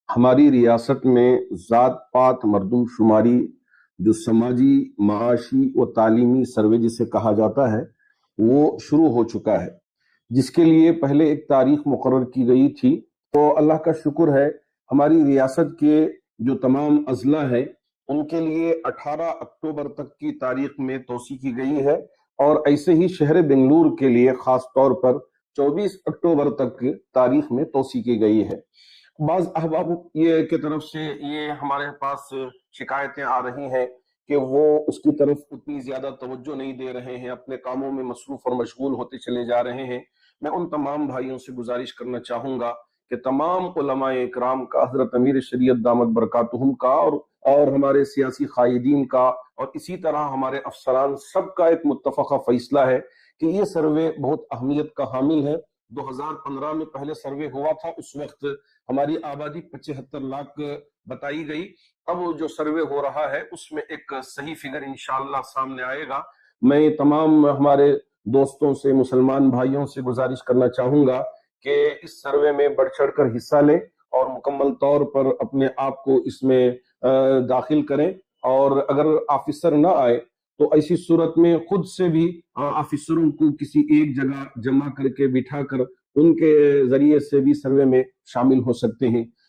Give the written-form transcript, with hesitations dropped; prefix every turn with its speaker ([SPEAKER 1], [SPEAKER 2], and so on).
[SPEAKER 1] ہماری ریاست میں ذات پات مردم شماری جو سماجی معاشی و تعلیمی سروے جسے کہا جاتا ہے وہ شروع ہو چکا ہے، جس کے لیے پہلے ایک تاریخ مقرر کی گئی تھی۔ تو اللہ کا شکر ہے، ہماری ریاست کے جو تمام اضلاع ہیں ان کے لیے 18 اکتوبر تک کی تاریخ میں توسیع کی گئی ہے، اور ایسے ہی شہر بنگلور کے لیے خاص طور پر 24 اکتوبر تک کی تاریخ میں توسیع کی گئی ہے۔ بعض احباب یہ کی طرف سے یہ ہمارے پاس شکایتیں آ رہی ہیں کہ وہ اس کی طرف اتنی زیادہ توجہ نہیں دے رہے ہیں، اپنے کاموں میں مصروف اور مشغول ہوتے چلے جا رہے ہیں۔ میں ان تمام بھائیوں سے گزارش کرنا چاہوں گا کہ تمام علماء اکرام کا، حضرت امیر شریعت دامت برکاتہم کا اور ہمارے سیاسی قائدین کا، اور اسی طرح ہمارے افسران سب کا ایک متفقہ فیصلہ ہے کہ یہ سروے بہت اہمیت کا حامل ہے۔ 2015 میں پہلے سروے ہوا تھا، اس وقت ہماری آبادی 75 لاکھ بتائی گئی۔ اب جو سروے ہو رہا ہے اس میں ایک صحیح فگر انشاءاللہ سامنے آئے گا۔ میں تمام ہمارے دوستوں سے، مسلمان بھائیوں سے گزارش کرنا چاہوں گا کہ اس سروے میں بڑھ چڑھ کر حصہ لیں اور مکمل طور پر اپنے آپ کو اس میں داخل کریں، اور اگر آفیسر نہ آئے تو ایسی صورت میں خود سے بھی آفیسروں کو کسی ایک جگہ جمع کر کے بٹھا کر ان کے ذریعے سے بھی سروے میں شامل ہو سکتے ہیں۔